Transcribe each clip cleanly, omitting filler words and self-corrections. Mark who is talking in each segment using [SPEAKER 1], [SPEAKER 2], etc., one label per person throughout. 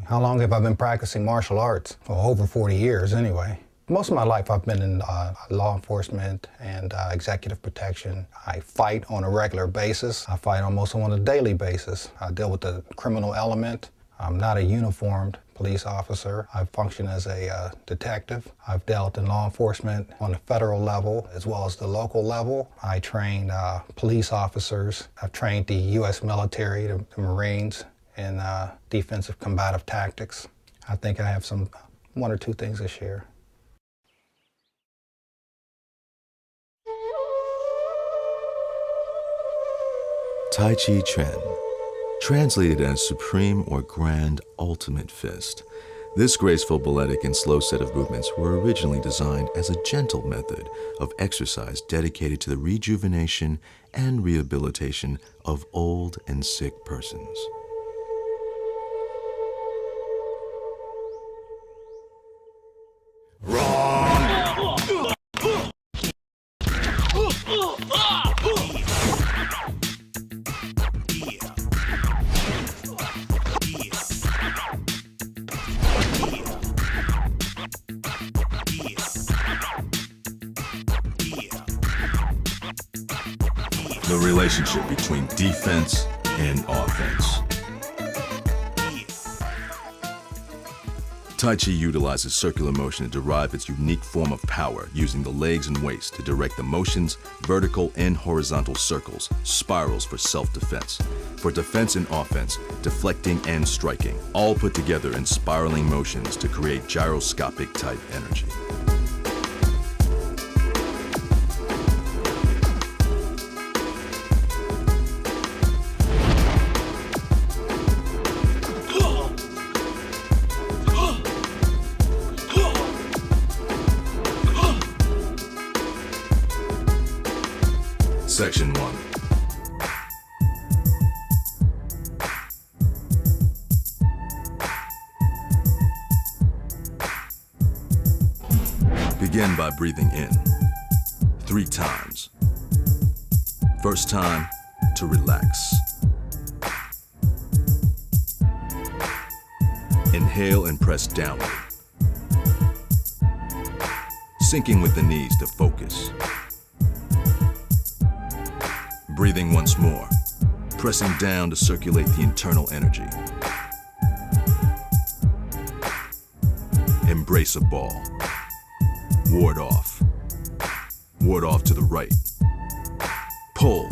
[SPEAKER 1] How long have I been practicing martial arts? Well, over 40 years anyway. Most of my life I've been in law enforcement and executive protection. I fight on a regular basis. I fight almost on a daily basis. I deal with the criminal element. I'm not a uniformed police officer. I function as a detective. I've dealt in law enforcement on the federal level as well as the local level. I train police officers. I've trained the U.S. military, the Marines, in defensive combative tactics. I think I have one or two things to share.
[SPEAKER 2] Tai Chi Chuan, translated as supreme or grand ultimate fist. This graceful, balletic, and slow set of movements were originally designed as a gentle method of exercise dedicated to the rejuvenation and rehabilitation of old and sick persons. The relationship between defense and offense. Tai Chi utilizes circular motion to derive its unique form of power using the legs and waist to direct the motions, vertical and horizontal circles, spirals for self-defense. For defense and offense, deflecting and striking, all put together in spiraling motions to create gyroscopic type energy. Section 1. Begin by breathing in 3 times. First time, to relax. Inhale and press downward. Sinking with the knees to focus. Breathing once more, pressing down to circulate the internal energy. Embrace a ball. Ward off. Ward off to the right. Pull.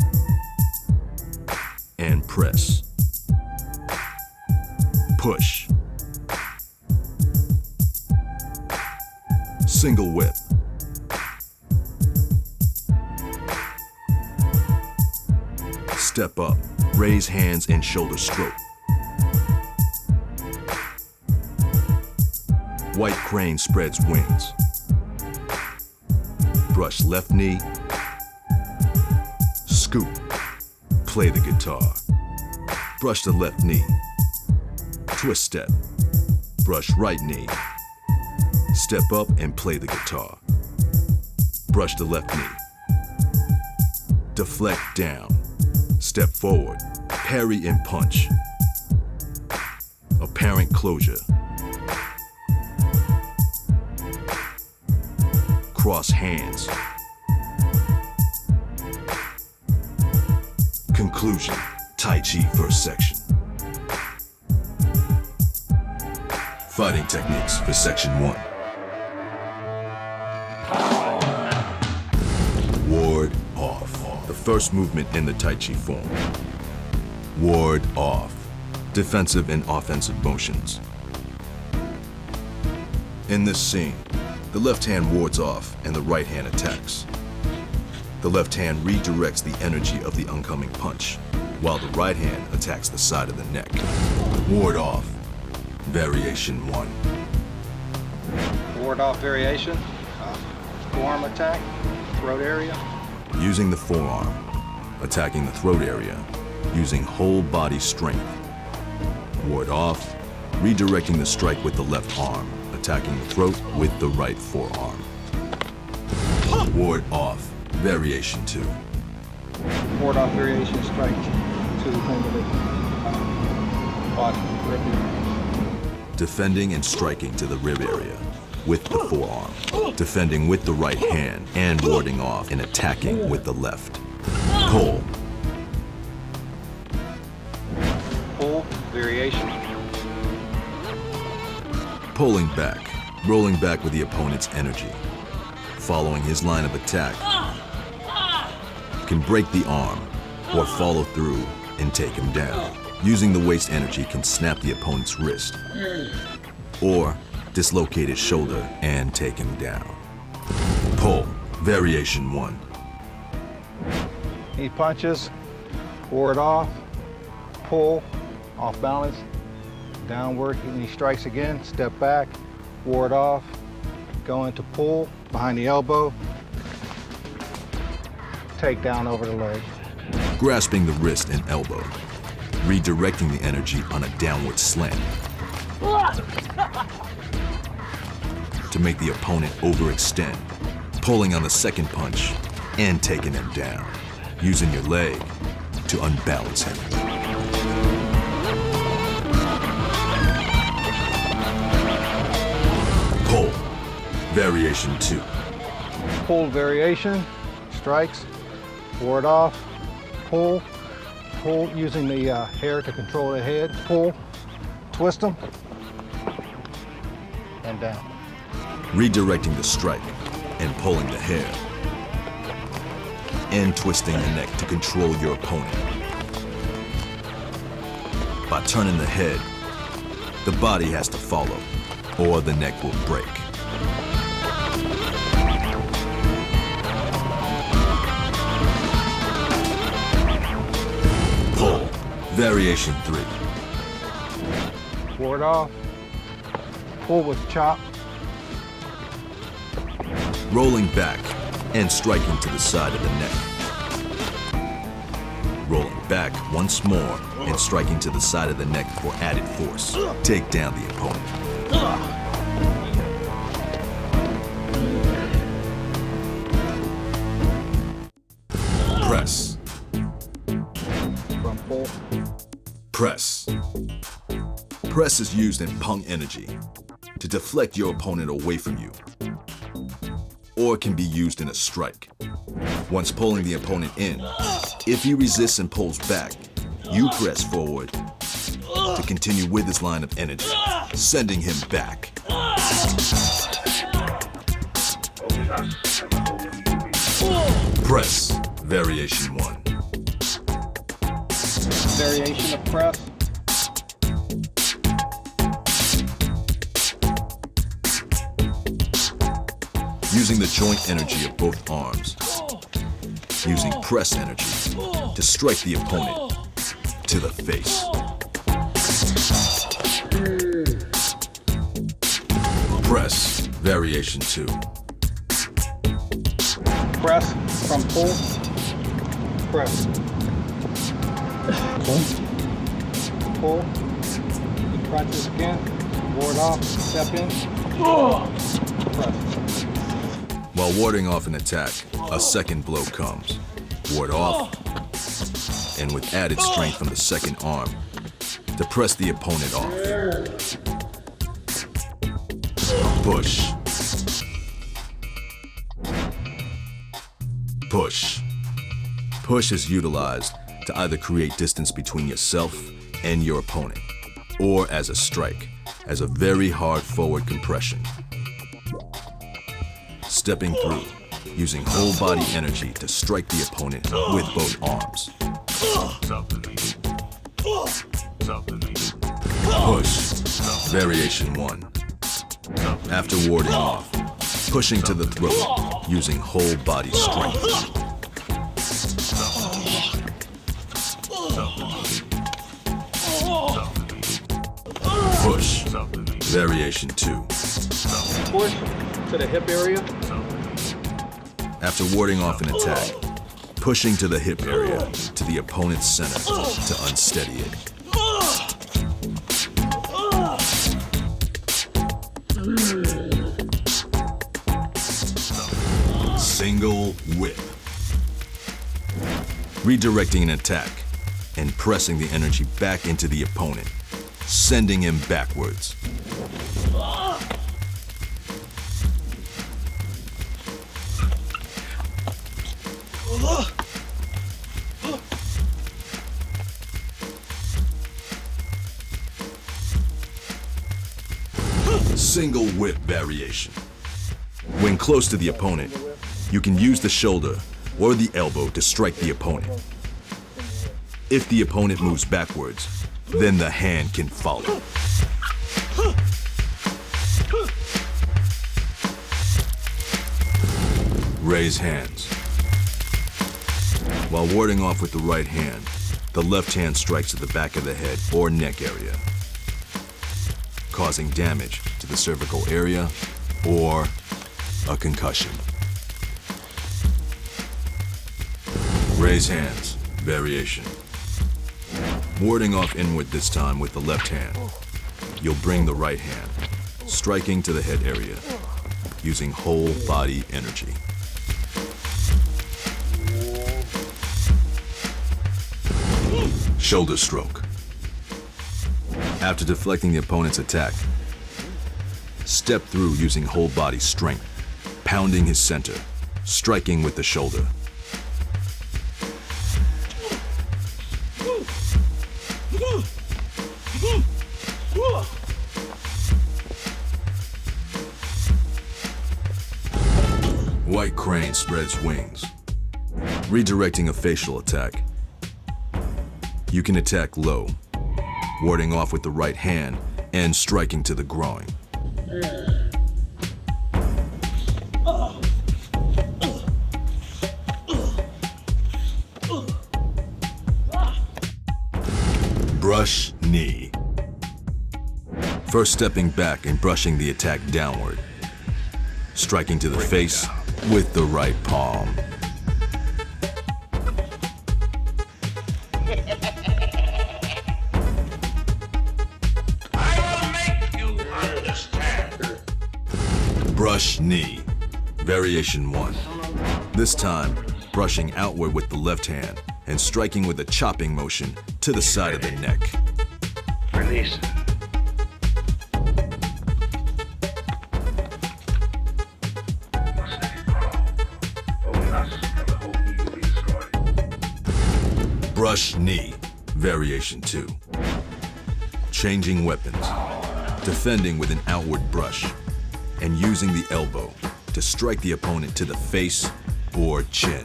[SPEAKER 2] And press. Push. Single whip. Step up, raise hands and shoulder stroke. White crane spreads wings. Brush left knee. Scoop, play the guitar. Brush the left knee. Twist step, brush right knee. Step up and play the guitar. Brush the left knee. Deflect down. Step forward, parry and punch. Apparent closure. Cross hands. Conclusion, Tai Chi first section. Fighting techniques for section 1. Ward off. The first movement in the Tai Chi form. Ward off. Defensive and offensive motions. In this scene, the left hand wards off and the right hand attacks. The left hand redirects the energy of the oncoming punch, while the right hand attacks the side of the neck. Ward off. Variation 1.
[SPEAKER 1] Ward off variation, forearm attack, throat area.
[SPEAKER 2] Using the forearm, attacking the throat area, using whole body strength. Ward off, redirecting the strike with the left arm, attacking the throat with the right forearm. Ward off, variation 2.
[SPEAKER 1] Ward off variation strike to the point of the body.
[SPEAKER 2] defending and striking to the rib area with the forearm, defending with the right hand and warding off and attacking with the left. Pull.
[SPEAKER 1] Pull, variation.
[SPEAKER 2] Pulling back, rolling back with the opponent's energy. Following his line of attack. Can break the arm or follow through and take him down. Using the waist energy can snap the opponent's wrist or dislocate his shoulder and take him down. Pull, variation 1.
[SPEAKER 1] He punches, ward off, pull, off balance, downward, and he strikes again, step back, ward off, go into pull, behind the elbow, take down over the leg.
[SPEAKER 2] Grasping the wrist and elbow, redirecting the energy on a downward slant to make the opponent overextend, pulling on the second punch and taking him down, using your leg to unbalance him. Pull, variation 2.
[SPEAKER 1] Pull variation, strikes, ward off, pull, pull using the hair to control the head, pull, twist them, and down.
[SPEAKER 2] Redirecting the strike and pulling the hair, and twisting the neck to control your opponent. By turning the head, the body has to follow, or the neck will break. Pull, variation 3.
[SPEAKER 1] Ward off, pull with chop,
[SPEAKER 2] Rolling back and striking to the side of the neck. Rolling back once more and striking to the side of the neck for added force. Take down the opponent. Press.
[SPEAKER 1] from pull,
[SPEAKER 2] Press. Press is used in pung energy to deflect your opponent away from you, or can be used in a strike. Once pulling the opponent in, if he resists and pulls back, you press forward to continue with his line of energy, sending him back. Press, variation 1.
[SPEAKER 1] variation of press,
[SPEAKER 2] Using the joint energy of both arms, using press energy to strike the opponent to the face. Press, variation 2.
[SPEAKER 1] press, from pull, press, pull, he crunches again, ward off, step in, press.
[SPEAKER 2] While warding off an attack, a second blow comes. Ward off, and with added strength from the second arm, to press the opponent off. Push. Push. Push is utilized to either create distance between yourself and your opponent, or as a strike, as a very hard forward compression. Stepping through, using whole body energy to strike the opponent with both arms. Push, variation 1. After warding off, pushing to the throat, using whole body strength. Push, variation 2.
[SPEAKER 1] Push to the hip area,
[SPEAKER 2] After warding off an attack, pushing to the hip area to the opponent's center to unsteady it. Single whip. Redirecting an attack and pressing the energy back into the opponent, sending him backwards. Single whip variation. When close to the opponent, you can use the shoulder or the elbow to strike the opponent. If the opponent moves backwards, then the hand can follow. Raise hands. While warding off with the right hand, the left hand strikes at the back of the head or neck area, causing damage to the cervical area or a concussion. Raise hands, variation. Warding off inward this time with the left hand, you'll bring the right hand, striking to the head area, using whole body energy. Shoulder stroke. After deflecting the opponent's attack, step through using whole body strength, pounding his center, striking with the shoulder. White crane spreads wings, redirecting a facial attack. You can attack low, warding off with the right hand and striking to the groin. Brush knee. First stepping back and brushing the attack downward, striking to the face with the right palm. Brush knee, variation 1. This time, brushing outward with the left hand and striking with a chopping motion to the side of the neck.
[SPEAKER 3] Release.
[SPEAKER 2] Brush knee, variation 2. Changing weapons, defending with an outward brush, and using the elbow to strike the opponent to the face or chin.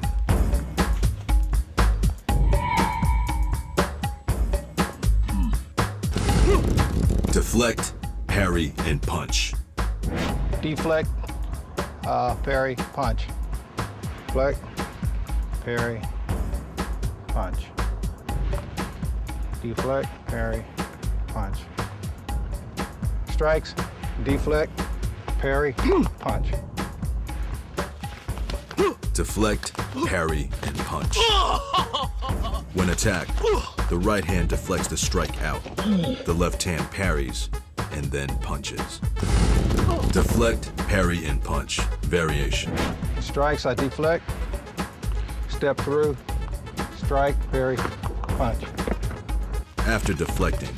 [SPEAKER 2] Deflect, parry, and punch.
[SPEAKER 1] Deflect, parry, punch. Deflect, parry, punch. Deflect, parry, punch. Strikes, deflect, parry, punch.
[SPEAKER 2] Deflect, parry, and punch. When attacked, the right hand deflects the strike out. The left hand parries and then punches. Deflect, parry, and punch. Variation.
[SPEAKER 1] Strikes, I deflect, step through, strike, parry, punch.
[SPEAKER 2] After deflecting,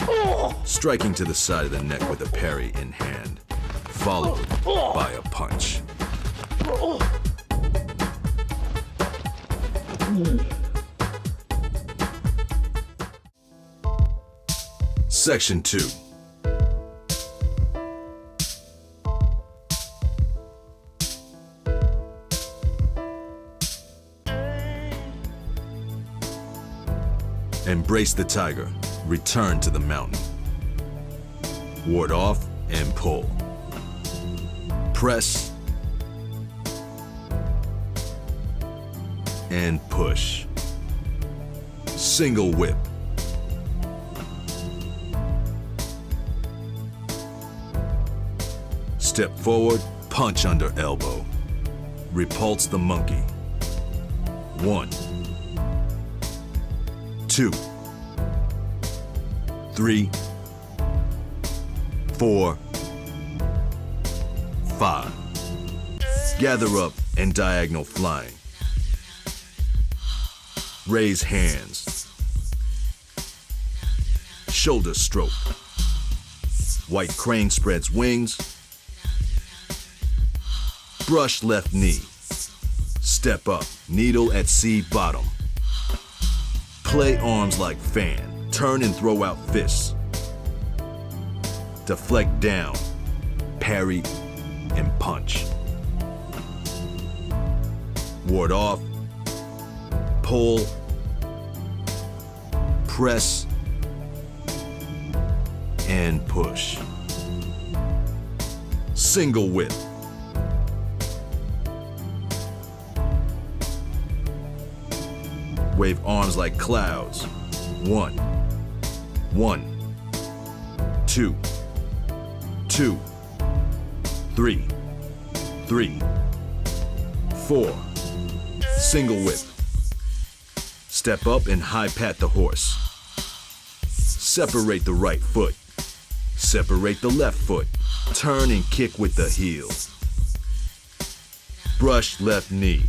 [SPEAKER 2] striking to the side of the neck with a parry in hand, followed by a punch. Section 2. Embrace the tiger. Return to the mountain. Ward off and pull. Press and push. Single whip. Step forward, punch under elbow. Repulse the monkey. 1, 2, 3, 4, 5. Gather up and diagonal flying. Raise hands. Shoulder stroke. White crane spreads wings. Brush left knee. Step up, needle at C bottom. Play arms like fan. Turn and throw out fists. Deflect down. parry, and punch. Ward off, pull, press, and push. Single whip. Wave arms like clouds. 1, 1, 2, 2, 3, 3, 4. Single whip. Step up and high pat the horse. Separate the right foot. Separate the left foot. Turn and kick with the heel. Brush left knee.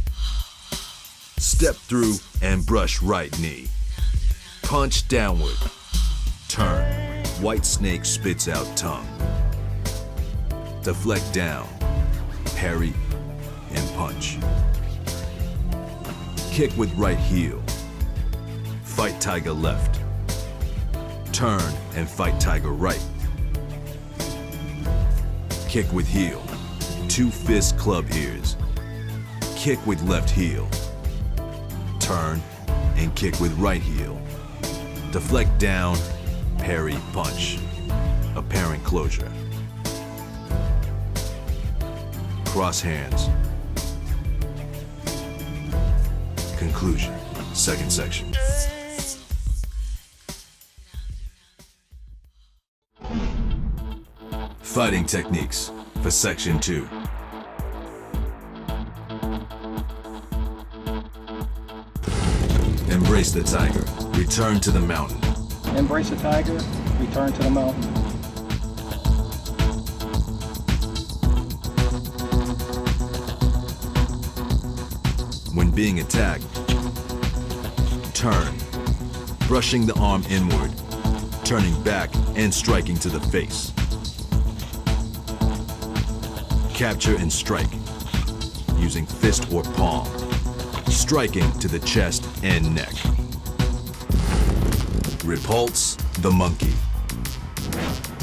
[SPEAKER 2] Step through and brush right knee. Punch downward. Turn. White snake spits out tongue. Deflect down. Parry and punch. Kick with right heel. Fight tiger left. Turn and fight tiger right. Kick with heel. 2 fist club ears. Kick with left heel. Turn and kick with right heel. Deflect down, parry, punch. Apparent closure. Cross hands. Conclusion. Second section. Fighting techniques for section 2. Embrace the tiger. Return to the mountain.
[SPEAKER 1] Embrace the tiger, return to the mountain.
[SPEAKER 2] When being attacked, turn, brushing the arm inward, turning back and striking to the face. Capture and strike, using fist or palm, striking to the chest and neck. Repulse the monkey.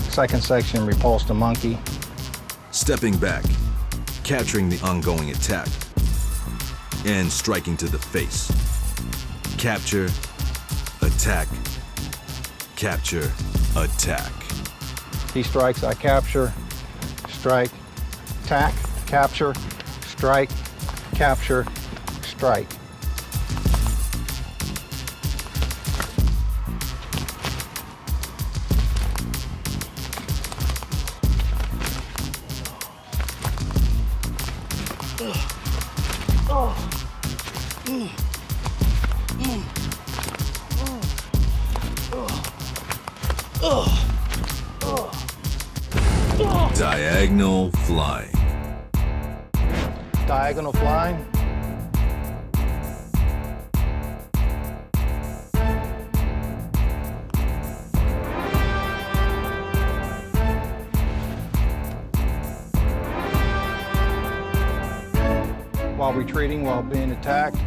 [SPEAKER 1] Second section, repulse the monkey.
[SPEAKER 2] Stepping back, capturing the ongoing attack, and striking to the face. Capture, attack, capture, attack.
[SPEAKER 1] He strikes, I capture, strike, attack, capture, strike, capture, strike.
[SPEAKER 2] Diagonal flying.
[SPEAKER 1] Diagonal flying. While retreating, while being attacked.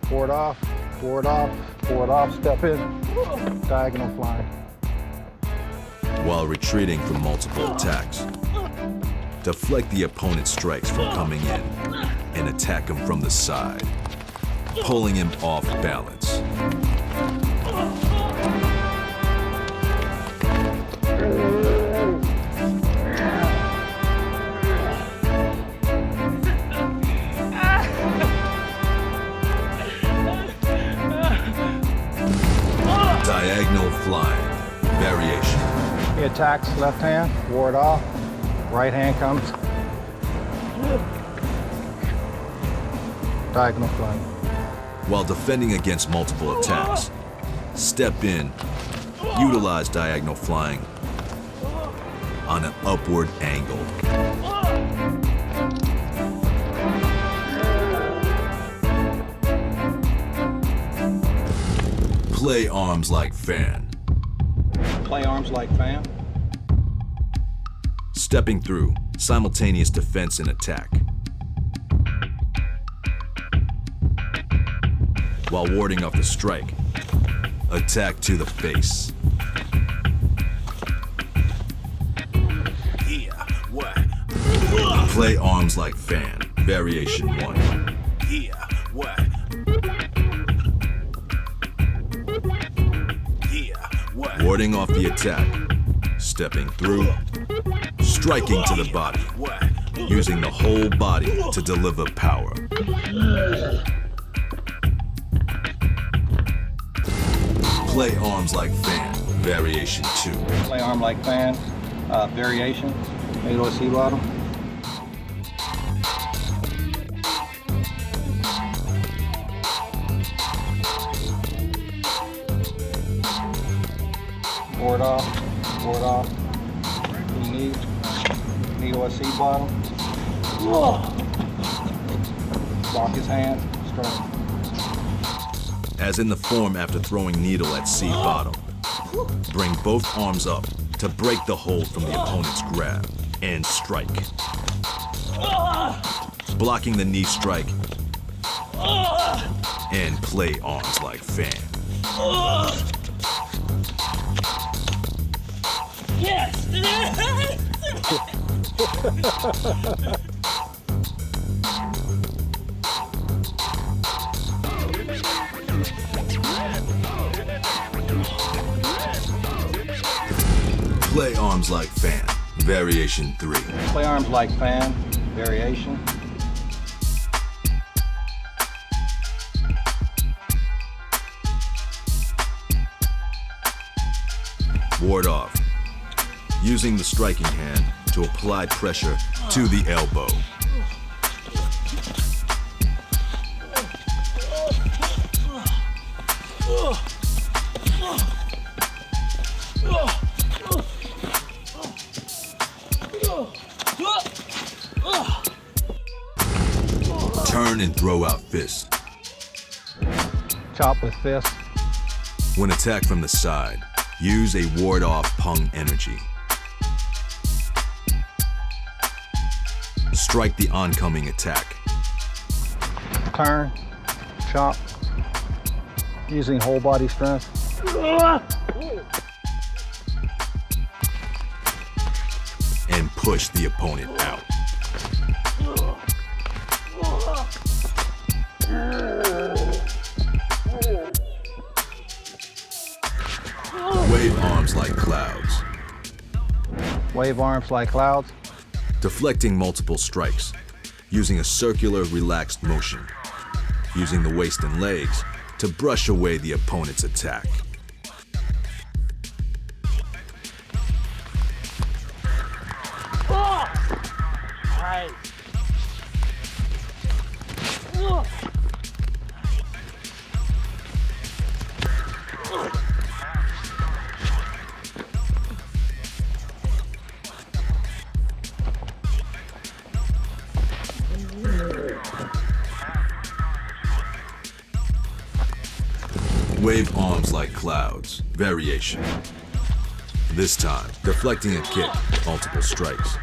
[SPEAKER 1] Forward off, forward off, forward off, step in. Diagonal flying.
[SPEAKER 2] While retreating from multiple attacks, deflect the opponent's strikes from coming in and attack him from the side, pulling him off balance. Diagonal flying, variation.
[SPEAKER 1] He attacks left hand, ward off, right hand comes. Diagonal flying.
[SPEAKER 2] While defending against multiple attacks, step in, utilize diagonal flying on an upward angle. Play arms like fan.
[SPEAKER 1] Play arms like fan.
[SPEAKER 2] Stepping through, simultaneous defense and attack. While warding off the strike, attack to the face.
[SPEAKER 4] Yeah, what?
[SPEAKER 2] Play arms like fan. Variation 1.
[SPEAKER 4] Yeah, what? Yeah, what?
[SPEAKER 2] Warding off the attack. Stepping through. Striking to the body.
[SPEAKER 4] What?
[SPEAKER 2] Using the whole body to deliver power. Play arms like fan. Variation 2.
[SPEAKER 1] Play arm like fan. Variation. A-O-C bottom. Board off. Board off. Knee. O-C bottom. Lock his hand. Straight.
[SPEAKER 2] As in the form after throwing needle at C bottom. Bring both arms up to break the hold from the opponent's grab and strike. Blocking the knee strike and play arms like fan.
[SPEAKER 5] Yes!
[SPEAKER 2] Play arms like fan. Variation 3.
[SPEAKER 1] Play arms like fan. Variation.
[SPEAKER 2] Ward off. Using the striking hand to apply pressure to the elbow. Turn and throw out fists.
[SPEAKER 1] Chop with fist.
[SPEAKER 2] When attacked from the side, use a ward-off pung energy. Strike the oncoming attack.
[SPEAKER 1] Turn. Chop. Using whole body strength.
[SPEAKER 2] And push the opponent out. Wave arms like clouds.
[SPEAKER 1] Wave arms like clouds.
[SPEAKER 2] Deflecting multiple strikes, using a circular, relaxed motion. Using the waist and legs to brush away the opponent's attack.
[SPEAKER 5] Right.
[SPEAKER 2] Wave arms like clouds. Variation. This time, deflecting a kick, multiple strikes.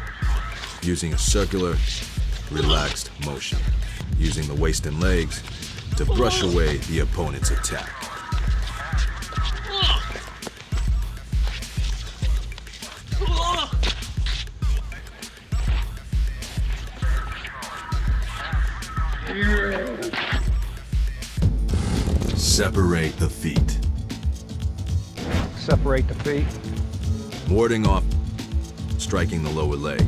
[SPEAKER 2] Using a circular, relaxed motion. Using the waist and legs to brush away the opponent's attack. Separate the feet.
[SPEAKER 1] Separate the feet.
[SPEAKER 2] Warding off, striking the lower leg.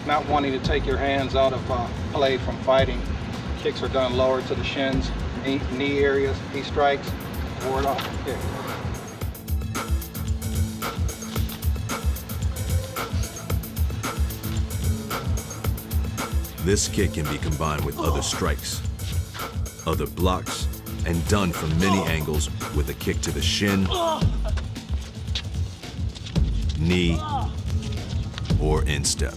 [SPEAKER 1] Not wanting to take your hands out of play from fighting. Kicks are done lower to the shins, knee areas. He strikes. Ward off. Kick.
[SPEAKER 2] This kick can be combined with other strikes, other blocks, and done from many angles with a kick to the shin, knee, or instep.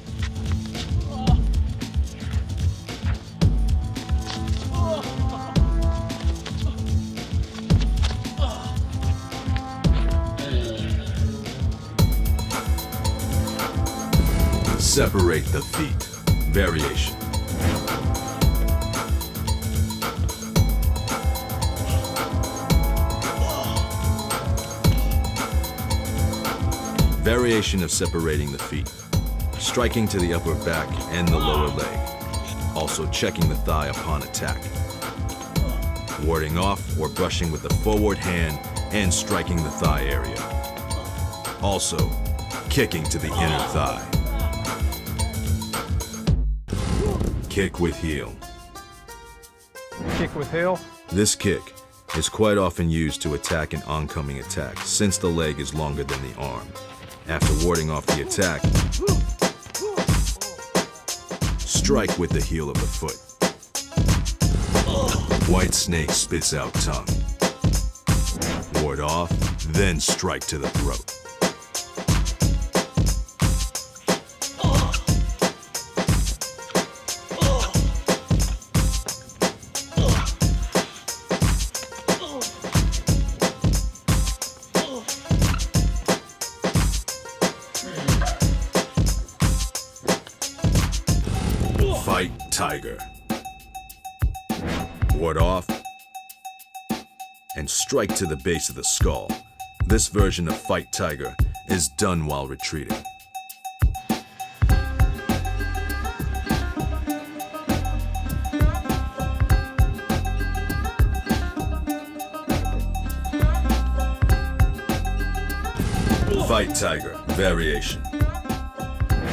[SPEAKER 2] Separate the feet. Variation. Variation of separating the feet. striking to the upper back and the lower leg, also checking the thigh upon attack. Warding off or brushing with the forward hand and striking the thigh area. Also, kicking to the inner thigh. Kick with heel.
[SPEAKER 6] Kick with heel.
[SPEAKER 2] This kick is quite often used to attack an oncoming attack since the leg is longer than the arm. After warding off the attack, strike with the heel of the foot. White snake spits out tongue. Ward off, then strike to the throat. Fight tiger. Ward off and strike to the base of the skull. This version of Fight Tiger is done while retreating. Fight Tiger variation.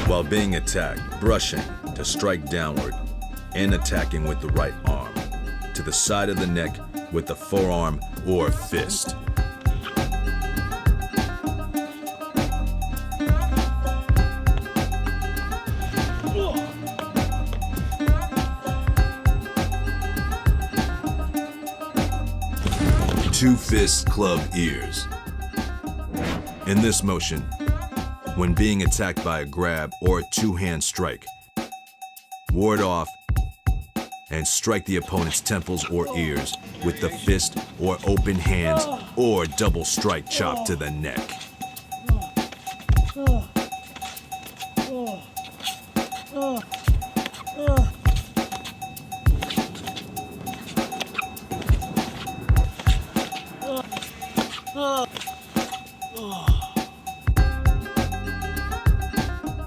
[SPEAKER 2] While being attacked, brushing to strike downward and attacking with the right arm to the side of the neck with the forearm or fist. Two fist club ears. In this motion, when being attacked by a grab or a two-hand strike, ward off and strike the opponent's temples or ears with the fist or open hands or double strike chop to the neck.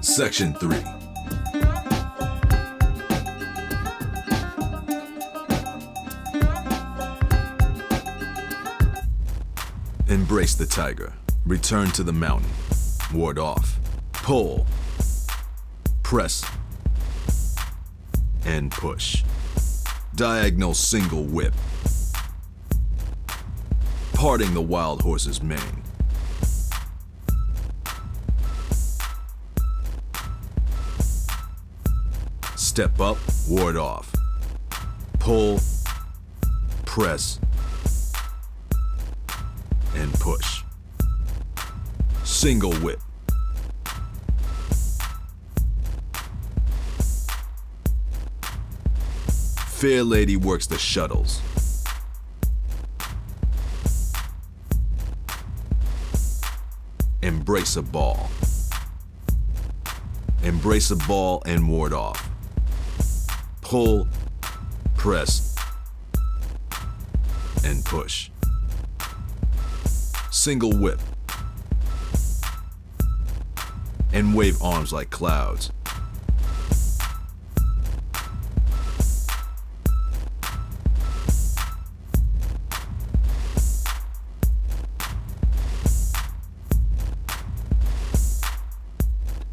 [SPEAKER 2] Section 3. Embrace the tiger. Return to the mountain. Ward off. Pull. Press. And push. Diagonal single whip. Parting the wild horse's mane. Step up, ward off. Pull. Press. And push. Single whip. Fair lady works the shuttles. Embrace a ball. Embrace a ball and ward off. Pull, press, and push. Single whip. And wave arms like clouds.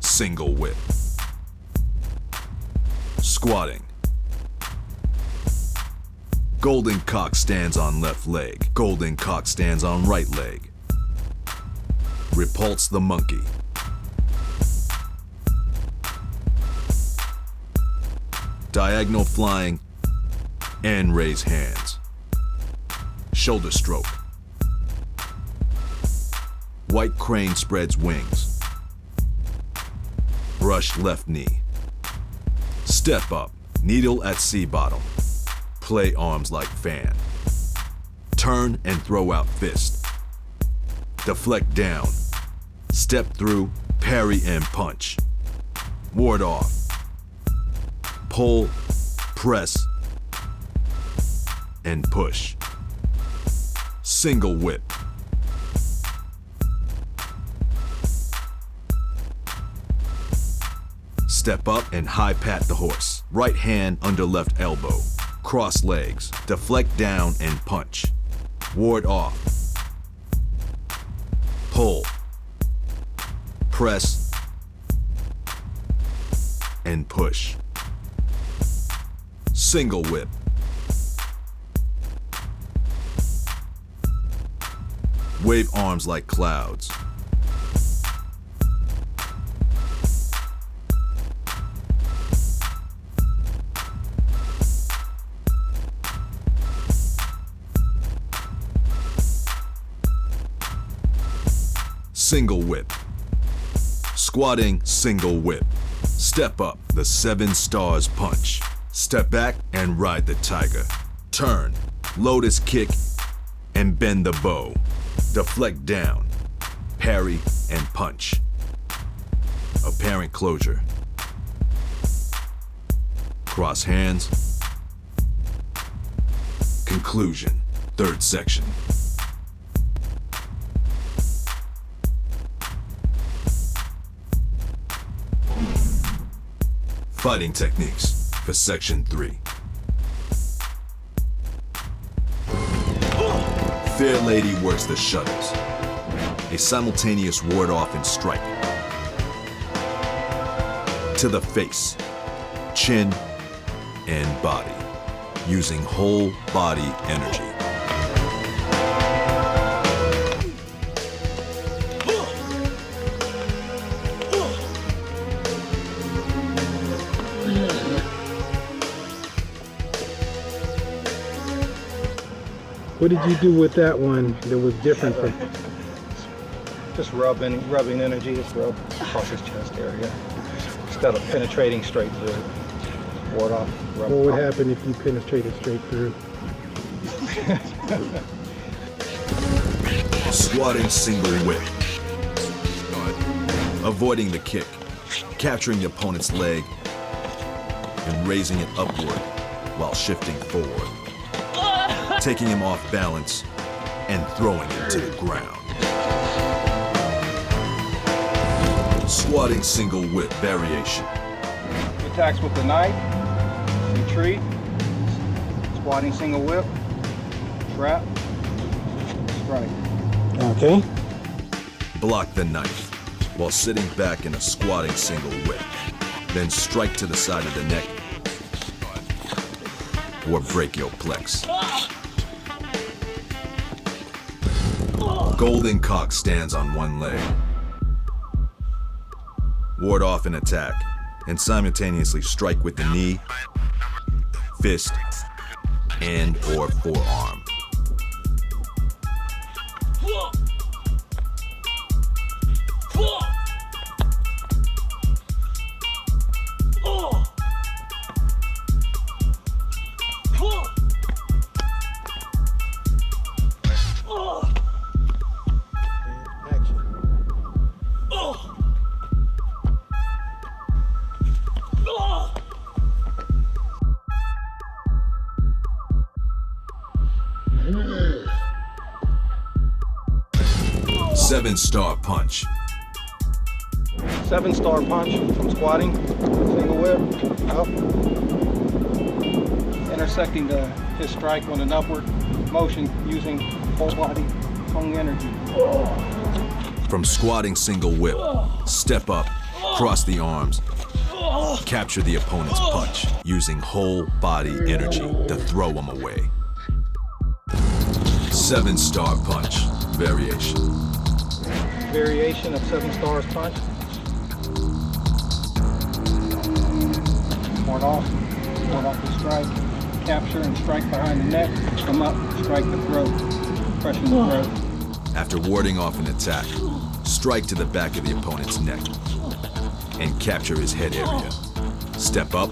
[SPEAKER 2] Single whip. Squatting. Golden cock stands on left leg. Golden cock stands on right leg. Repulse the monkey. Diagonal flying and raise hands. Shoulder stroke. White crane spreads wings. Brush left knee. Step up, needle at sea bottom. Play arms like fan. Turn and throw out fist. Deflect down. Step through, parry and punch. Ward off. Pull, press, and push. Single whip. Step up and high pat the horse. Right hand under left elbow. Cross legs. Deflect down and punch. Ward off. Pull. Press. And push. Single whip. Wave arms like clouds. Single whip. Squatting single whip. Step up, the 7 stars punch. Step back and ride the tiger. Turn, lotus kick, and bend the bow. Deflect down, parry, and punch. Apparent closure. Cross hands. Conclusion, 3rd section. Fighting techniques for section 3. Fair lady works the shuttles. A simultaneous ward off and strike. To the face, chin, and body, using whole body energy.
[SPEAKER 7] What did you do with that one that was different from?
[SPEAKER 1] Just rubbing energy, just rub across his chest area. Instead of penetrating straight through. Ward off, rub
[SPEAKER 7] What would
[SPEAKER 1] off.
[SPEAKER 7] happen if you penetrated straight through?
[SPEAKER 2] Squatting single whip. Avoiding the kick. Capturing the opponent's leg and raising it upward while shifting forward. Taking him off balance and throwing him to the ground. Squatting single whip variation.
[SPEAKER 1] He attacks with the knife, retreat, squatting single whip, trap, strike.
[SPEAKER 7] Okay.
[SPEAKER 2] Block the knife while sitting back in a squatting single whip. Then strike to the side of the neck or brachioplex. Golden cock stands on one leg. Ward off an attack and simultaneously strike with the knee, fist, and or forearm. Seven-star punch.
[SPEAKER 1] 7-star punch from squatting, single whip, up. Intersecting his strike on an upward motion using whole body tongue energy.
[SPEAKER 2] From squatting single whip, step up, cross the arms, capture the opponent's punch using whole body energy to throw him away. 7-star punch variation.
[SPEAKER 1] Variation of 7 stars punch. Ward off the strike, capture and strike behind the neck, come up, strike the throat, crushing the throat.
[SPEAKER 2] After warding off an attack, strike to the back of the opponent's neck and capture his head area. Step up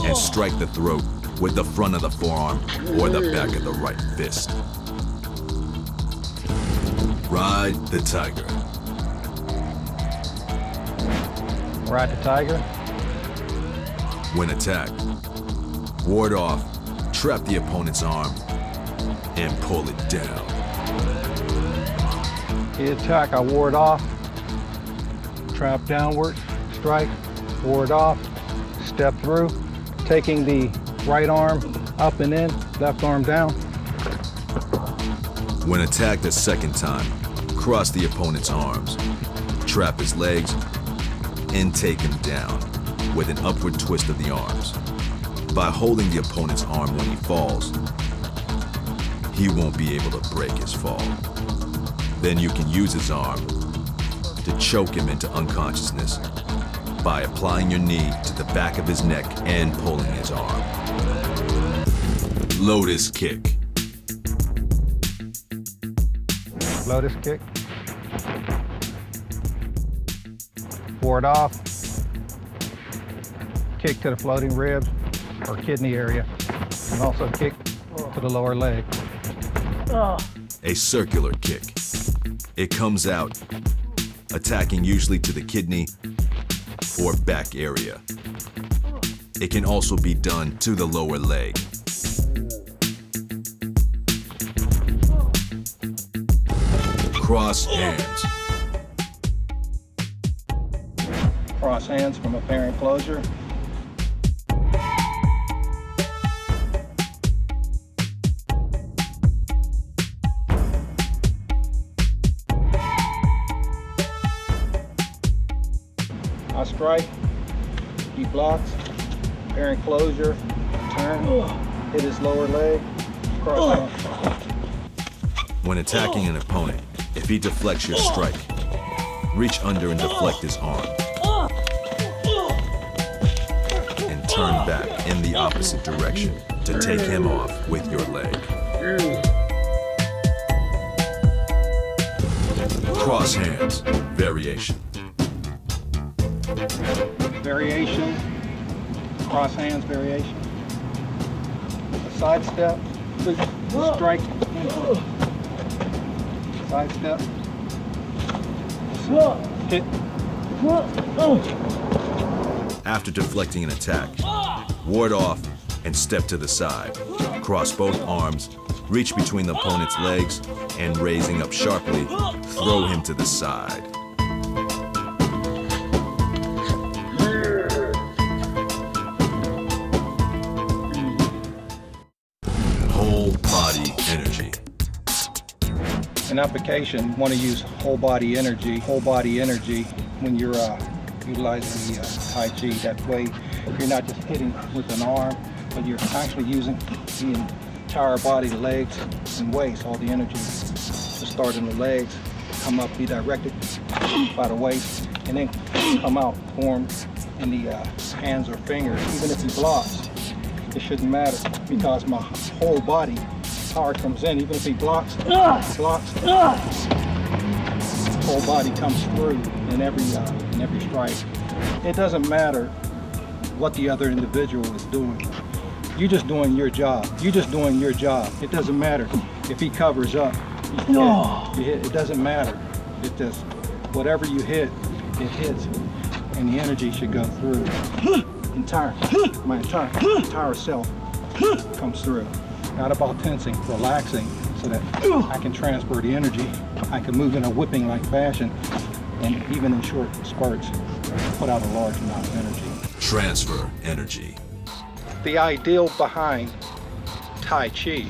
[SPEAKER 2] and strike the throat with the front of the forearm or the back of the right fist. Ride the tiger.
[SPEAKER 6] Ride the tiger.
[SPEAKER 2] When attacked, ward off, trap the opponent's arm, and pull it down.
[SPEAKER 6] He attack, I ward off. Trap downward, strike, ward off, step through, taking the right arm up and in, left arm down.
[SPEAKER 2] When attacked a second time, cross the opponent's arms, trap his legs, and take him down with an upward twist of the arms. By holding the opponent's arm when he falls, he won't be able to break his fall. Then you can use his arm to choke him into unconsciousness by applying your knee to the back of his neck and pulling his arm. Lotus kick.
[SPEAKER 6] Lotus kick. Ward off. Kick to the floating ribs or kidney area, and also kick to the lower leg.
[SPEAKER 2] A circular kick. It comes out, attacking usually to the kidney or back area. It can also be done to the lower leg. Cross hands.
[SPEAKER 6] Cross hands from apparent closure. I strike, he blocks, apparent closure, turn, hit his lower leg, cross hand.
[SPEAKER 2] When attacking an opponent, if he deflects your strike, reach under and deflect his arm. And turn back in the opposite direction to take him off with your leg. Cross hands, variation.
[SPEAKER 6] Variation, cross hands variation. A side step, strike, side step, hit.
[SPEAKER 2] After deflecting an attack, ward off and step to the side. Cross both arms, reach between the opponent's legs, and raising up sharply, throw him to the side. Whole body energy.
[SPEAKER 6] In application, you want to use whole body energy when you're utilizing the Tai Chi. That way, you're not just hitting with an arm, but you're actually using the entire body, legs and waist, all the energy to start in the legs, come up, be directed by the waist, and then come out, form in the hands or fingers. Even if he blocks, it shouldn't matter because my whole body power comes in. Even if he blocks, whole body comes through in every strike. It doesn't matter what the other individual is doing. You're just doing your job. You're just doing your job. It doesn't matter if he covers up. You hit. It doesn't matter. It just whatever you hit, it hits, and the energy should go through. My entire self comes through. Not about tensing, relaxing, so that I can transfer the energy. I can move in a whipping-like fashion, and even in short spurts, put out a large amount of energy.
[SPEAKER 2] Transfer energy.
[SPEAKER 6] The ideal behind Tai Chi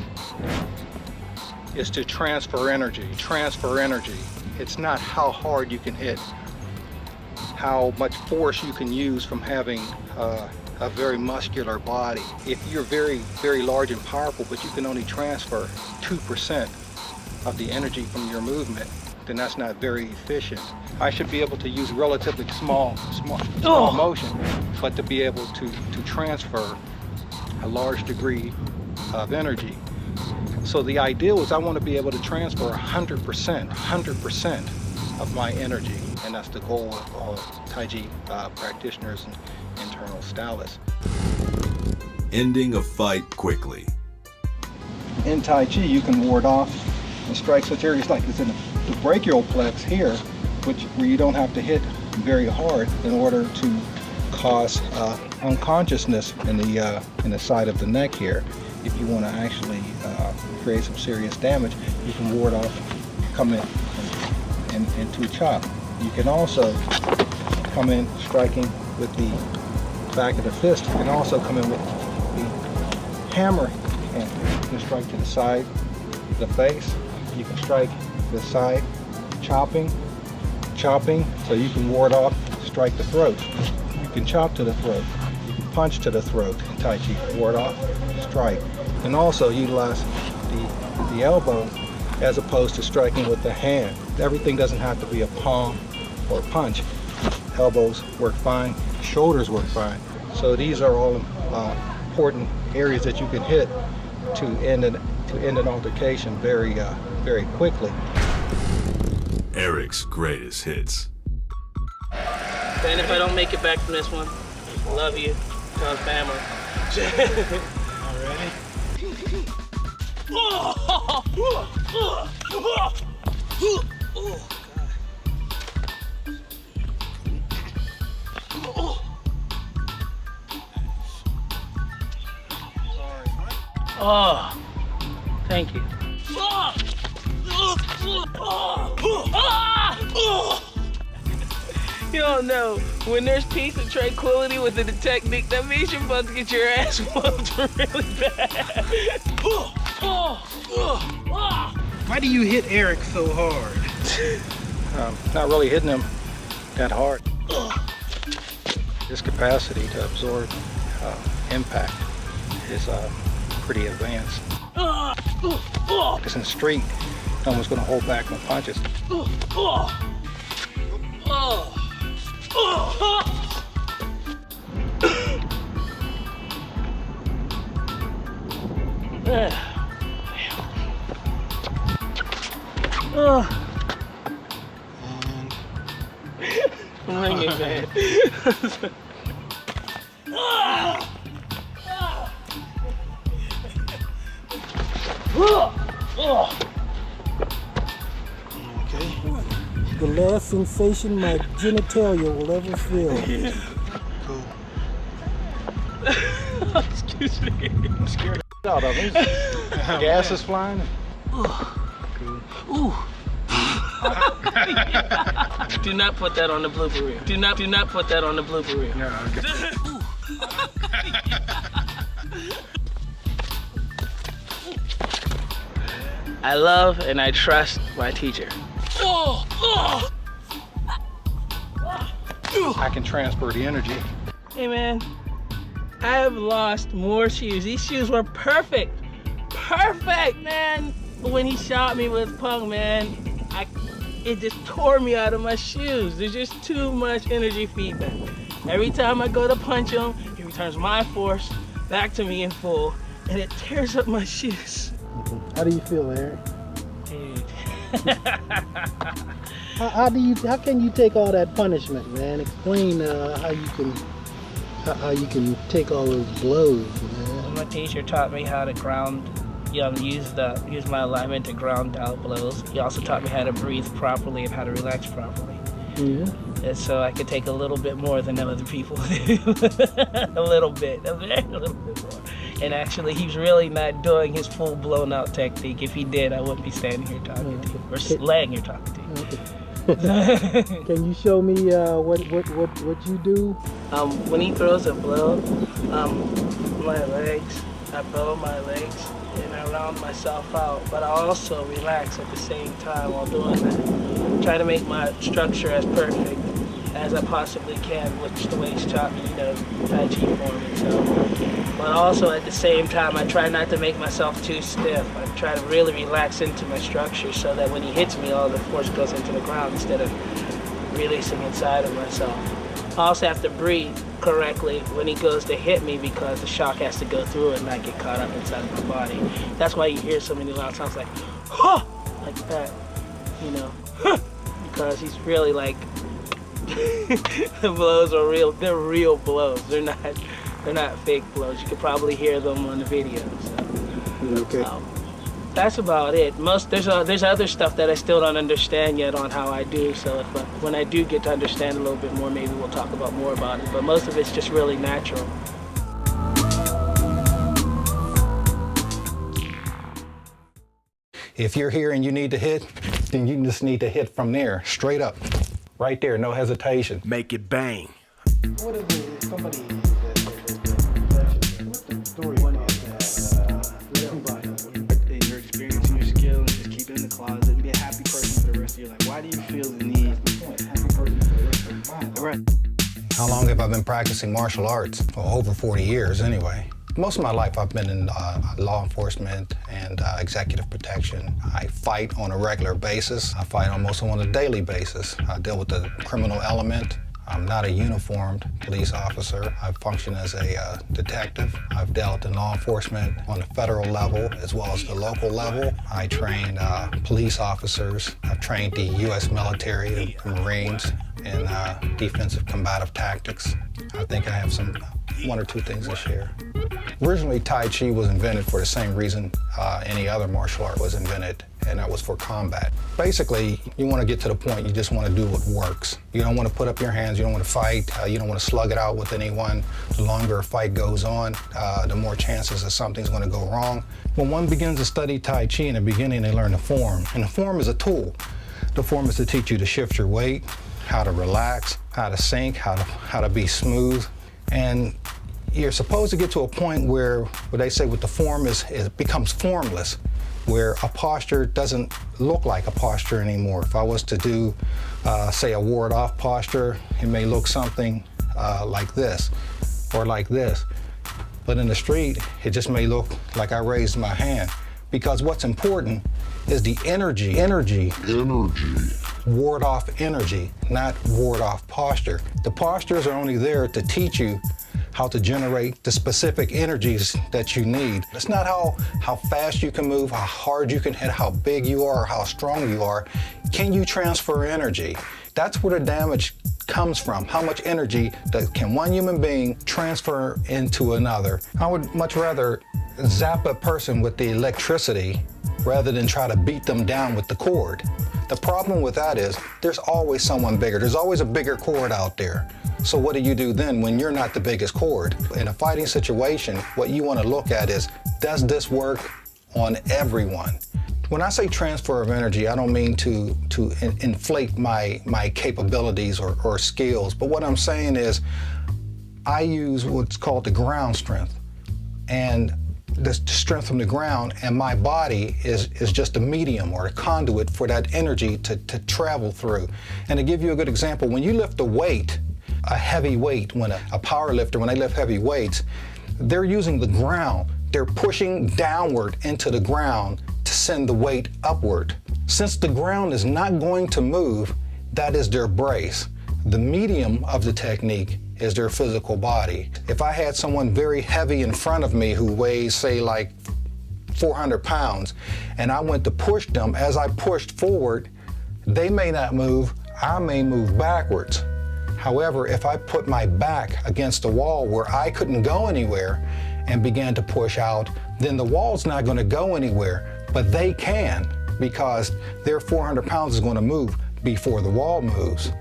[SPEAKER 6] is to transfer energy. Transfer energy. It's not how hard you can hit, how much force you can use from having a very muscular body. If you're very, very large and powerful, but you can only transfer 2% of the energy from your movement, then that's not very efficient. I should be able to use relatively small motion, but to be able to transfer a large degree of energy. So the ideal is I want to be able to transfer 100% of my energy, and that's the goal of all Tai Chi practitioners and internal stylists.
[SPEAKER 2] Ending a fight quickly.
[SPEAKER 6] In Tai Chi, you can ward off and strike such areas like it's in the brachial plex here, where you don't have to hit very hard in order to cause unconsciousness in the side of the neck here. If you want to actually create some serious damage, you can ward off, come in and to chop. You can also come in striking with the back of the fist. You can also come in with the hammer hand. You can strike to the side, the face. You can strike the side, chopping, so you can ward off, strike the throat. You can chop to the throat. You can punch to the throat in Tai Chi, ward off, strike. And also utilize the elbow as opposed to striking with the hand. Everything doesn't have to be a palm or a punch. Elbows work fine, shoulders work fine. So these are all important areas that you can hit to end an altercation very quickly.
[SPEAKER 2] Eric's greatest hits.
[SPEAKER 5] And if I don't make it back from this one, love you. Tell family.
[SPEAKER 7] Already?
[SPEAKER 5] Oh, thank you. You don't know, when there's peace and tranquility within the technique, that means you're about to get your ass whooped really bad.
[SPEAKER 7] Why do you hit Eric so hard?
[SPEAKER 6] Not really hitting him that hard. His capacity to absorb impact is pretty advanced. Because in the street, no one's going to hold back on punches.
[SPEAKER 5] Ring it, man.
[SPEAKER 7] Okay. The last sensation my genitalia will ever feel. Cool.
[SPEAKER 5] Excuse me.
[SPEAKER 6] I'm scared out of him. Gas is flying.
[SPEAKER 5] Ooh. Do not put that on the blooper reel. Do not put that on the blooper reel.
[SPEAKER 6] No, okay.
[SPEAKER 5] I love and I trust my teacher.
[SPEAKER 6] I can transfer the energy.
[SPEAKER 5] Hey man, I have lost more shoes. These shoes were perfect. Perfect, man. But when he shot me with Punk, man, it just tore me out of my shoes. There's just too much energy feedback. Every time I go to punch him, he returns my force back to me in full, and it tears up my shoes.
[SPEAKER 7] How do you feel, Eric?
[SPEAKER 5] Dude.
[SPEAKER 7] How can you take all that punishment, man? Explain how you can take all those blows, man.
[SPEAKER 5] My teacher taught me how to ground, use my alignment to ground out blows. He also taught me how to breathe properly and how to relax properly.
[SPEAKER 7] Yeah.
[SPEAKER 5] And so I could take a little bit more than other people do. a little bit more. And actually, he's really not doing his full blown out technique. If he did, I wouldn't be standing here talking to you, or laying here talking to you.
[SPEAKER 7] Okay. Can you show me what you do?
[SPEAKER 5] When he throws a blow, my legs, I bow my legs and I round myself out, but I also relax at the same time while doing that. Try to make my structure as perfect as I possibly can, which the way he's taught me, Tai Chi form and so. But also at the same time, I try not to make myself too stiff. I try to really relax into my structure so that when he hits me, all the force goes into the ground instead of releasing inside of myself. I also have to breathe correctly when he goes to hit me because the shock has to go through it and not get caught up inside of my body. That's why you hear so many loud sounds like, huh, like that, because he's really like, the blows are real, they're real blows. They're not fake blows. You could probably hear them on the video. So.
[SPEAKER 7] Okay.
[SPEAKER 5] That's about it. There's other stuff that I still don't understand yet on how I do. So when I do get to understand a little bit more, maybe we'll talk about more about it. But most of it's just really natural.
[SPEAKER 1] If you're here and you need to hit, then you just need to hit from there, straight up, right there, no hesitation.
[SPEAKER 4] Make it bang.
[SPEAKER 7] What is it? Somebody
[SPEAKER 1] I've been practicing martial arts for over 40 years anyway. Most of my life I've been in law enforcement and executive protection. I fight on a regular basis. I fight almost on a daily basis. I deal with the criminal element. I'm not a uniformed police officer. I function as a detective. I've dealt in law enforcement on the federal level as well as the local level. I trained police officers. I've trained the U.S. military, the Marines, in defensive combative tactics. I think I have one or two things to share. Originally, Tai Chi was invented for the same reason any other martial art was invented, and that was for combat. Basically, you want to get to the point you just want to do what works. You don't want to put up your hands, you don't want to fight, you don't want to slug it out with anyone. The longer a fight goes on, the more chances that something's going to go wrong. When one begins to study Tai Chi, in the beginning they learn the form, and the form is a tool. The form is to teach you to shift your weight, how to relax, how to sink, how to be smooth. And you're supposed to get to a point where they say with the form it becomes formless, where a posture doesn't look like a posture anymore. If I was to do, say, a ward-off posture, it may look something like this or like this. But in the street, it just may look like I raised my hand. Because what's important is the energy. Ward-off energy, not ward-off posture. The postures are only there to teach you how to generate the specific energies that you need. It's not how fast you can move, how hard you can hit, how big you are, or how strong you are. Can you transfer energy? That's where the damage comes from. How much energy can one human being transfer into another? I would much rather zap a person with the electricity rather than try to beat them down with the cord. The problem with that is there's always someone bigger. There's always a bigger cord out there. So what do you do then when you're not the biggest cord? In a fighting situation, what you want to look at is, does this work on everyone? When I say transfer of energy, I don't mean to inflate my capabilities or skills, but what I'm saying is I use what's called the ground strength. And the strength from the ground, and my body is just a medium or a conduit for that energy to travel through. And to give you a good example, when you lift a heavy weight, when a power lifter, when they lift heavy weights, they're using the ground. They're pushing downward into the ground to send the weight upward. Since the ground is not going to move, that is their brace. The medium of the technique is their physical body. If I had someone very heavy in front of me who weighs, say, like 400 pounds, and I went to push them, as I pushed forward, they may not move, I may move backwards. However, if I put my back against the wall where I couldn't go anywhere and began to push out, then the wall's not going to go anywhere, but they can, because their 400 pounds is going to move before the wall moves.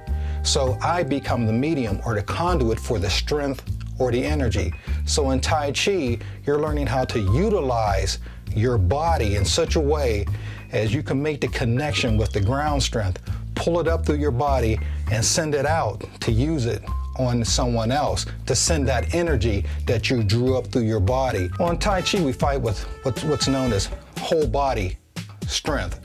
[SPEAKER 1] So I become the medium or the conduit for the strength or the energy. So in Tai Chi, you're learning how to utilize your body in such a way as you can make the connection with the ground strength, pull it up through your body and send it out to use it on someone else, to send that energy that you drew up through your body. On Tai Chi, we fight with what's known as whole body strength.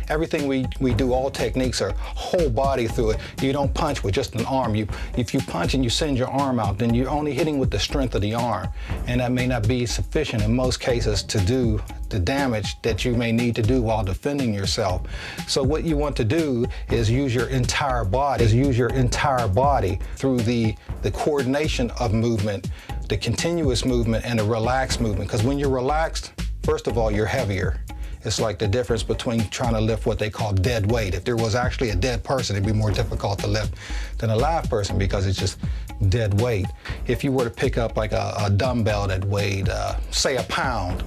[SPEAKER 1] Everything we do, all techniques are whole body through it. You don't punch with just an arm. If you punch and you send your arm out, then you're only hitting with the strength of the arm. And that may not be sufficient in most cases to do the damage that you may need to do while defending yourself. So what you want to do is use your entire body, through the coordination of movement, the continuous movement and the relaxed movement. Because when you're relaxed, first of all, you're heavier. It's like the difference between trying to lift what they call dead weight. If there was actually a dead person, it'd be more difficult to lift than a live person because it's just dead weight. If you were to pick up like a dumbbell that weighed, say, a pound,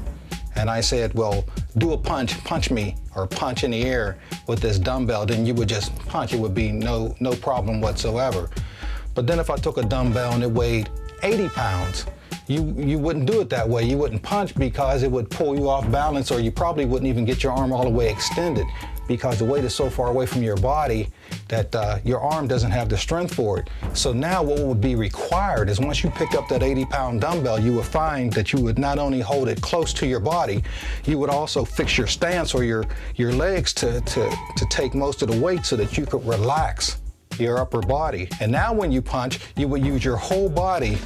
[SPEAKER 1] and I said, well, do a punch me, or punch in the air with this dumbbell, then you would just punch. It would be no problem whatsoever. But then if I took a dumbbell and it weighed 80 pounds, you wouldn't do it that way. You wouldn't punch because it would pull you off balance, or you probably wouldn't even get your arm all the way extended because the weight is so far away from your body that your arm doesn't have the strength for it. So now what would be required is once you pick up that 80-pound dumbbell, you would find that you would not only hold it close to your body, you would also fix your stance or your legs to take most of the weight so that you could relax your upper body. And now when you punch, you would use your whole body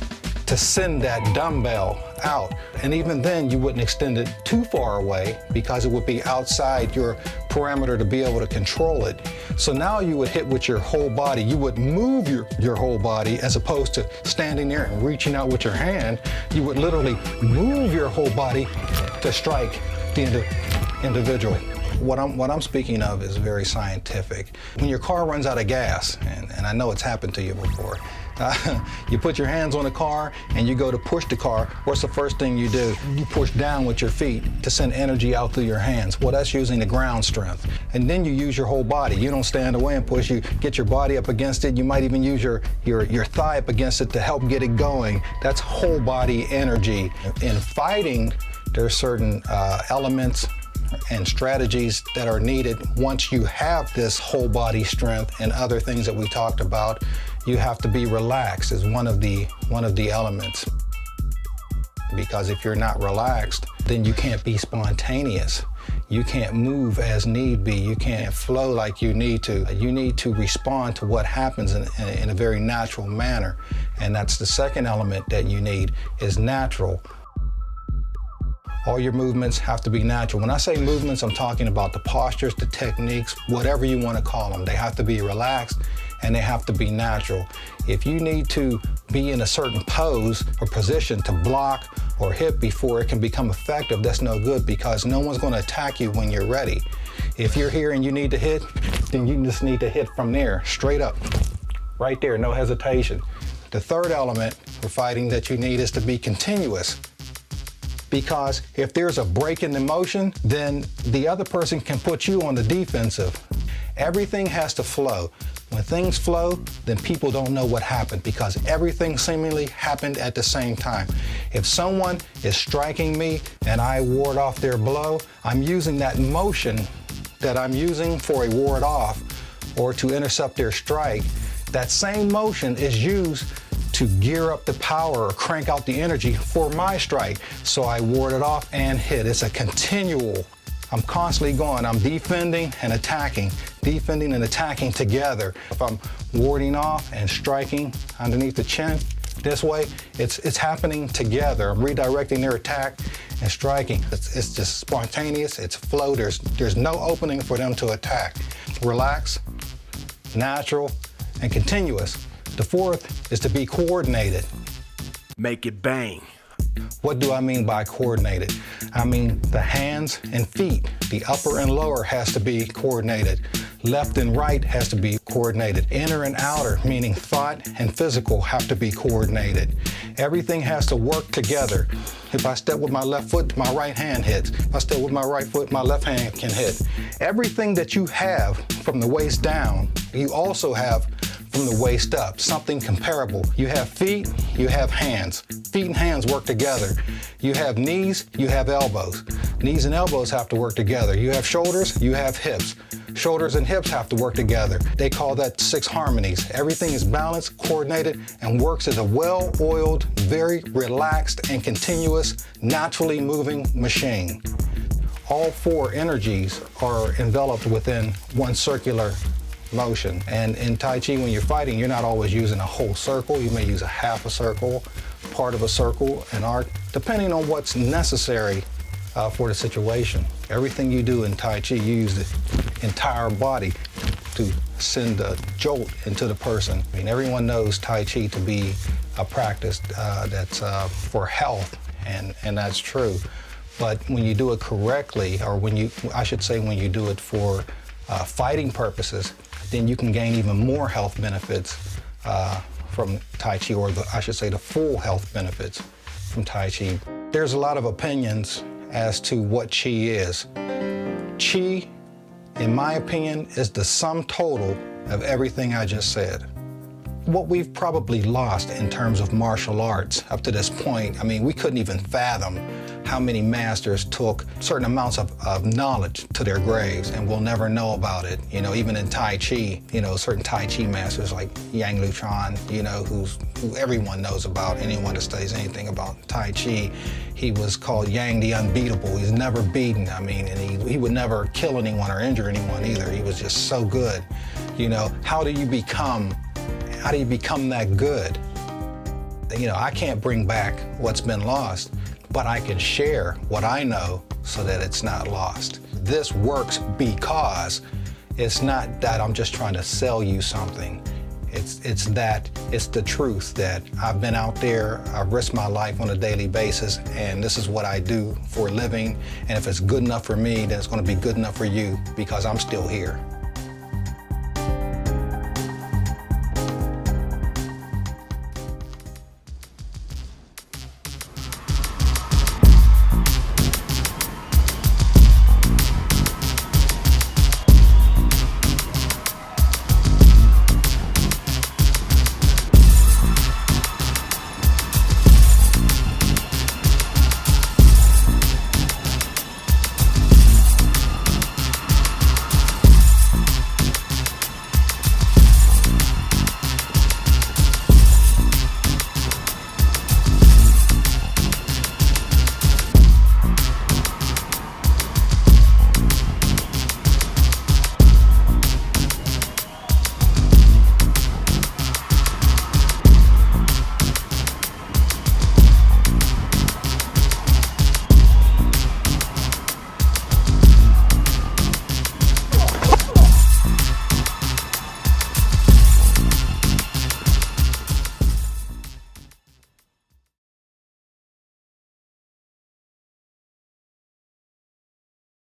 [SPEAKER 1] to send that dumbbell out. And even then, you wouldn't extend it too far away because it would be outside your parameter to be able to control it. So now you would hit with your whole body. You would move your whole body as opposed to standing there and reaching out with your hand. You would literally move your whole body to strike the individual. What I'm speaking of is very scientific. When your car runs out of gas, and I know it's happened to you before, you put your hands on the car and you go to push the car. What's the first thing you do? You push down with your feet to send energy out through your hands. Well, that's using the ground strength. And then you use your whole body. You don't stand away and push. You get your body up against it. You might even use your thigh up against it to help get it going. That's whole body energy. In fighting, there's certain elements and strategies that are needed. Once you have this whole body strength and other things that we talked about, you have to be relaxed is one of the elements. Because if you're not relaxed, then you can't be spontaneous. You can't move as need be. You can't flow like you need to. You need to respond to what happens in a very natural manner. And that's the second element that you need is natural. All your movements have to be natural. When I say movements, I'm talking about the postures, the techniques, whatever you want to call them. They have to be relaxed and they have to be natural. If you need to be in a certain pose or position to block or hit before it can become effective, that's no good because no one's going to attack you when you're ready. If you're here and you need to hit, then you just need to hit from there, straight up, right there, no hesitation. The third element for fighting that you need is to be continuous. Because if there's a break in the motion, then the other person can put you on the defensive. Everything has to flow. When things flow, then people don't know what happened because everything seemingly happened at the same time. If someone is striking me and I ward off their blow, I'm using that motion that I'm using for a ward off or to intercept their strike. That same motion is used to gear up the power or crank out the energy for my strike. So I ward it off and hit. It's a continual. I'm constantly going. I'm defending and attacking together. If I'm warding off and striking underneath the chin, this way, it's happening together. I'm redirecting their attack and striking. It's just spontaneous, it's flow. There's no opening for them to attack. Relax, natural, and continuous. The fourth is to be coordinated.
[SPEAKER 4] Make it bang.
[SPEAKER 1] What do I mean by coordinated? I mean the hands and feet, the upper and lower has to be coordinated. Left and right has to be coordinated. Inner and outer, meaning thought and physical, have to be coordinated. Everything has to work together. If I step with my left foot, my right hand hits. If I step with my right foot, my left hand can hit. Everything that you have from the waist down, you also have from the waist up, something comparable. You have feet, you have hands. Feet and hands work together. You have knees, you have elbows. Knees and elbows have to work together. You have shoulders, you have hips. Shoulders and hips have to work together. They call that 6 harmonies. Everything is balanced, coordinated, and works as a well-oiled, very relaxed and continuous, naturally moving machine. All 4 energies are enveloped within one circular motion. And in Tai Chi, when you're fighting, you're not always using a whole circle. You may use a half a circle, part of a circle, an arc, depending on what's necessary for the situation. Everything you do in Tai Chi, you use the entire body to send a jolt into the person. I mean, everyone knows Tai Chi to be a practice that's for health, and that's true. But when you do it correctly, or when you do it for fighting purposes, then you can gain even more health benefits from Tai Chi, or the full health benefits from Tai Chi. There's a lot of opinions as to what Chi is. Chi, in my opinion, is the sum total of everything I just said. What we've probably lost in terms of martial arts up to this point, I mean, we couldn't even fathom how many masters took certain amounts of knowledge to their graves, and we'll never know about it. You know, even in Tai Chi, you know, certain Tai Chi masters like Yang Luchan, you know, who everyone knows about, anyone that studies anything about Tai Chi. He was called Yang the Unbeatable. He's never beaten, I mean, and he would never kill anyone or injure anyone either. He was just so good. You know, how do you become that good? You know, I can't bring back what's been lost, but I can share what I know so that it's not lost. This works because it's not that I'm just trying to sell you something. It's the truth that I've been out there, I've risked my life on a daily basis, and this is what I do for a living. And if it's good enough for me, then it's going to be good enough for you because I'm still here.